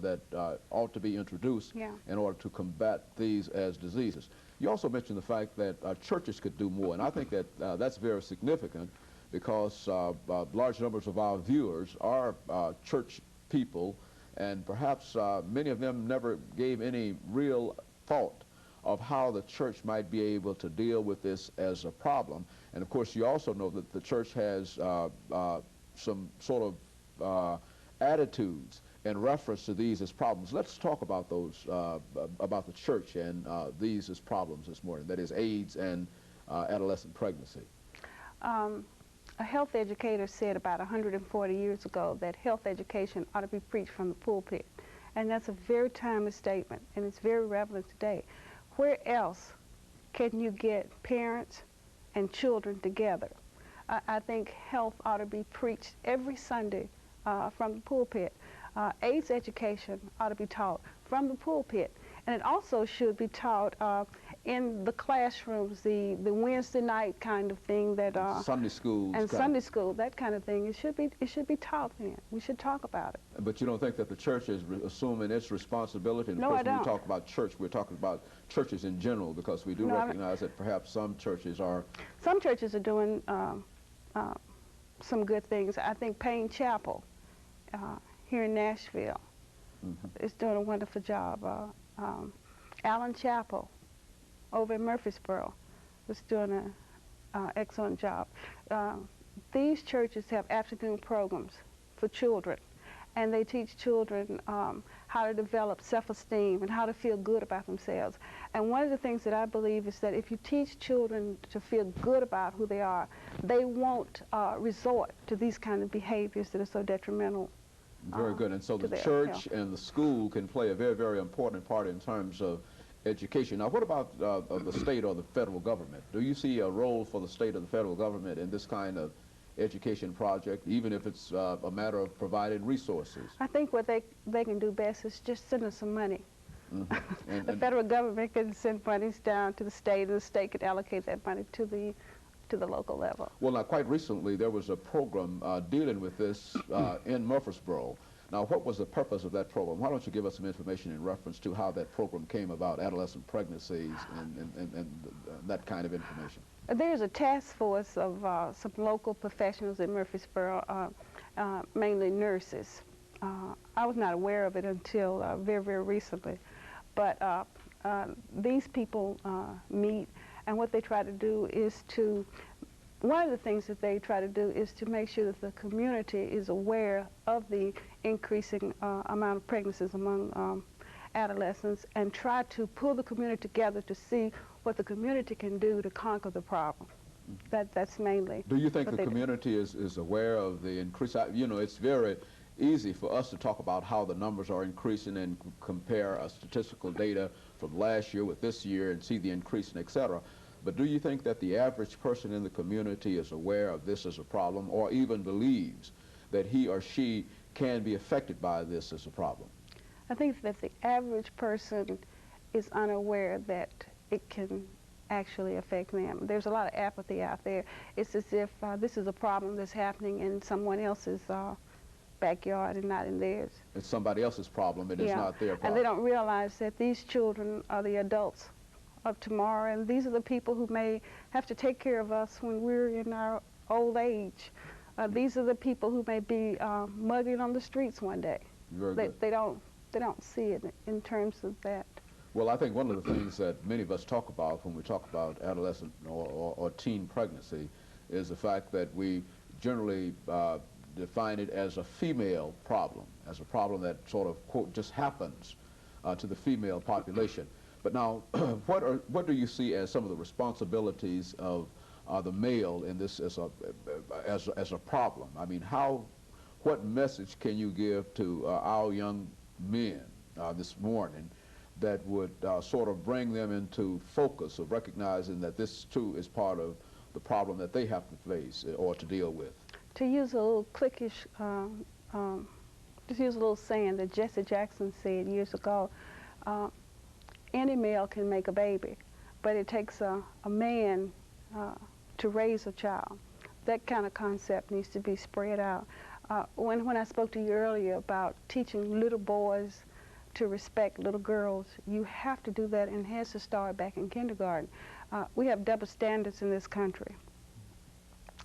that ought to be introduced in order to combat these as diseases. You also mentioned the fact that churches could do more, and I think that that's very significant because large numbers of our viewers are church people, and perhaps many of them never gave any real thought of how the church might be able to deal with this as a problem. And of course, you also know that the church has some sort of attitudes in reference to these as problems. Let's talk about those, about the church and these as problems this morning, that is AIDS and adolescent pregnancy. A health educator said about 140 years ago that health education ought to be preached from the pulpit. And that's a very timely statement, and it's very relevant today. Where else can you get parents and children together? I think health ought to be preached every Sunday from the pulpit. AIDS education ought to be taught from the pulpit. And it also should be taught in the classrooms, the Wednesday night kind of thing that Sunday schools and Sunday school, that kind of thing. It should be taught then. We should talk about it. But you don't think that the church is assuming its responsibility? And No, I don't. When we talk about church, we're talking about churches in general, because we do recognize that perhaps some churches are doing some good things. I think Payne Chapel here in Nashville is doing a wonderful job. Allen Chapel over in Murfreesboro is doing an excellent job. These churches have afternoon programs for children, and they teach children how to develop self-esteem and how to feel good about themselves. And one of the things that I believe is that if you teach children to feel good about who they are, they won't resort to these kind of behaviors that are so detrimental. Very good. And so the church and the school can play a very, very important part in terms of education. Now, what about the state or the federal government? Do you see a role for the state or the federal government in this kind of education project, even if it's a matter of providing resources? I think what they can do best is just send us some money. The federal government can send monies down to the state, and the state could allocate that money to the local level. Well, now, quite recently, there was a program dealing with this in Murfreesboro. Now, what was the purpose of that program? Why don't you give us some information in reference to how that program came about, adolescent pregnancies and that kind of information? There's a task force of some local professionals in Murfreesboro, mainly nurses. I was not aware of it until very, very recently. But these people meet, and what they try to do is to, one of the things that they try to do is to make sure that the community is aware of the increasing amount of pregnancies among adolescents, and try to pull the community together to see what the community can do to conquer the problem. That's mainly. Do you think the community is aware of the increase? You know, it's very easy for us to talk about how the numbers are increasing and compare statistical data from last year with this year and see the increase and et cetera. But do you think that the average person in the community is aware of this as a problem, or even believes that he or she can be affected by this as a problem? I think that the average person is unaware that it can actually affect them. There's a lot of apathy out there. It's as if this is a problem that's happening in someone else's backyard and not in theirs. It's somebody else's problem, and it's not their problem. And they don't realize that these children are the adults of tomorrow, and these are the people who may have to take care of us when we're in our old age. These are the people who may be mugging on the streets one day. They don't see it in terms of that. Well, I think one of the things that many of us talk about when we talk about adolescent or teen pregnancy is the fact that we generally define it as a female problem, as a problem that sort of, quote, just happens to the female population. But now, what do you see as some of the responsibilities of the male in this as a problem? I mean, what message can you give to our young men this morning that would sort of bring them into focus of recognizing that this too is part of the problem that they have to face or to deal with? To use a little cliquish, just use a little saying that Jesse Jackson said years ago, any male can make a baby, but it takes a man to raise a child. That kind of concept needs to be spread out. When I spoke to you earlier about teaching little boys to respect little girls, you have to do that, and it has to start back in kindergarten. We have double standards in this country.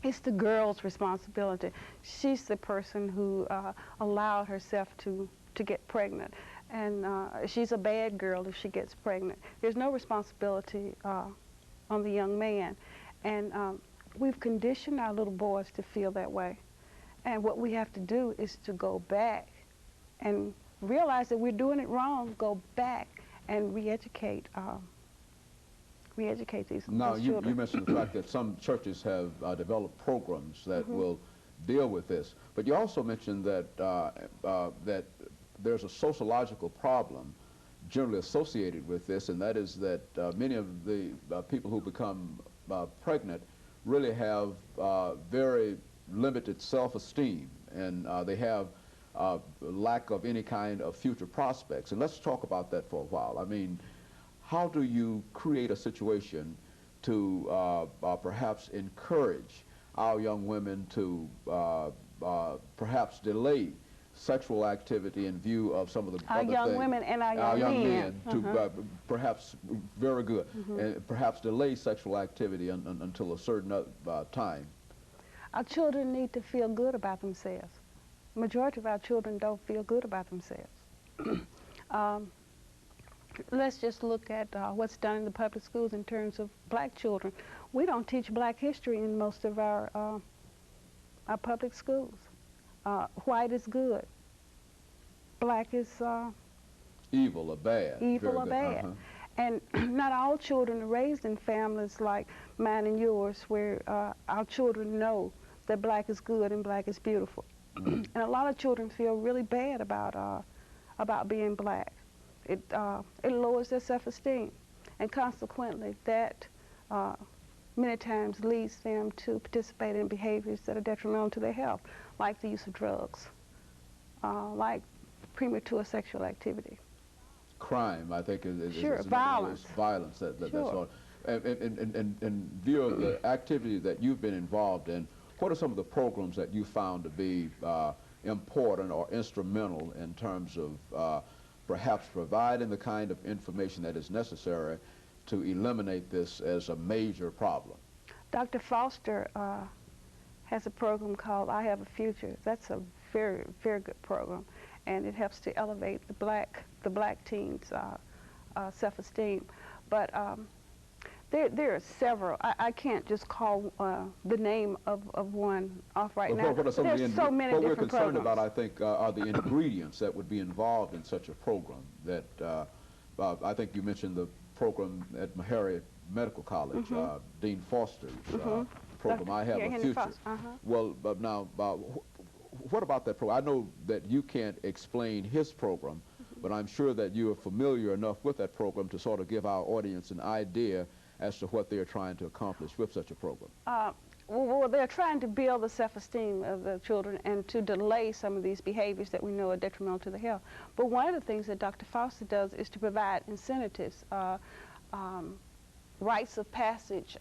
It's the girl's responsibility. She's the person who allowed herself to get pregnant, and she's a bad girl if she gets pregnant. There's no responsibility on the young man, and we've conditioned our little boys to feel that way. And what we have to do is to go back and realize that we're doing it wrong, go back and re-educate these now, children. you mentioned the fact that some churches have developed programs that will deal with this, but you also mentioned that, that there's a sociological problem generally associated with this, and that is that many of the people who become pregnant really have very limited self-esteem, and they have lack of any kind of future prospects. And let's talk about that for a while. I mean, how do you create a situation to perhaps encourage our young women to perhaps delay sexual activity in view of some of the our other young things, women and our young men to perhaps, very good, and perhaps delay sexual activity until a certain time? Our children need to feel good about themselves. The majority of our children don't feel good about themselves. Let's just look at what's done in the public schools in terms of black children. We don't teach black history in most of our public schools. White is good. Black is evil or bad. Evil or bad. And not all children are raised in families like mine and yours, where our children know that black is good and black is beautiful. And a lot of children feel really bad about being black. It lowers their self-esteem, and consequently that many times leads them to participate in behaviors that are detrimental to their health, like the use of drugs, like premature sexual activity. Crime, I think, is sure, violence. Violence, that's all. In view of the activity that you've been involved in, what are some of the programs that you found to be important or instrumental in terms of perhaps providing the kind of information that is necessary to eliminate this as a major problem? Dr. Foster has a program called I Have a Future. That's a very, very good program, and it helps to elevate the black teens' self-esteem. But there are several. I can't just call the name of one off right now. There's so many different programs. What we're concerned about, I think, are the ingredients that would be involved in such a program. That I think you mentioned the program at Meharry Medical College, Dean Foster's program, I Have a Future. Well, now, what about that program? I know that you can't explain his program, but I'm sure that you are familiar enough with that program to sort of give our audience an idea as to what they're trying to accomplish with such a program. Well, they're trying to build the self-esteem of the children and to delay some of these behaviors that we know are detrimental to the health. But one of the things that Dr. Foster does is to provide incentives, rites of passage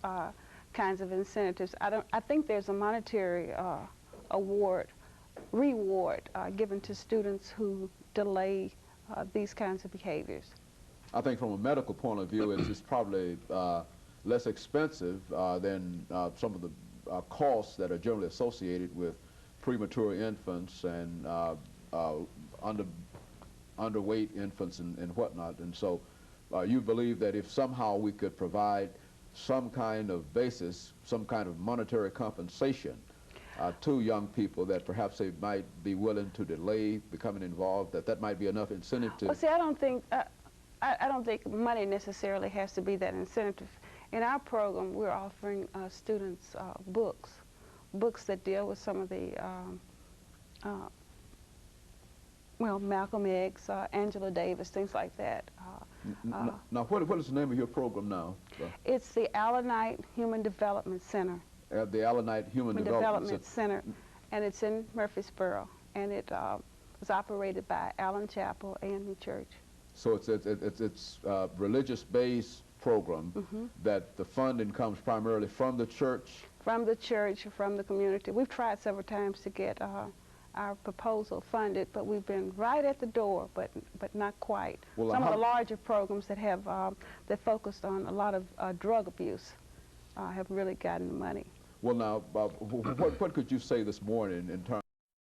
kinds of incentives. I think there's a monetary reward given to students who delay these kinds of behaviors. I think from a medical point of view, it's probably less expensive than some of the costs that are generally associated with premature infants and underweight infants and whatnot. And so you believe that if somehow we could provide some kind of basis, some kind of monetary compensation to young people, that perhaps they might be willing to delay becoming involved, that might be enough incentive to... Well, see, I don't think money necessarily has to be that incentive. In our program, we're offering students books that deal with some of the, well, Malcolm X, Angela Davis, things like that. Now, what is the name of your program now? It's the Allenite Human Development Center. The Allenite Human Development Center, and it's in Murfreesboro, and it was operated by Allen Chapel AME Church. So it's a religious-based program that the funding comes primarily from the church? From the church, from the community. We've tried several times to get our proposal funded, but we've been right at the door, but not quite. Well, some of the larger programs that have that focused on a lot of drug abuse have really gotten the money. Well, now, what could you say this morning in terms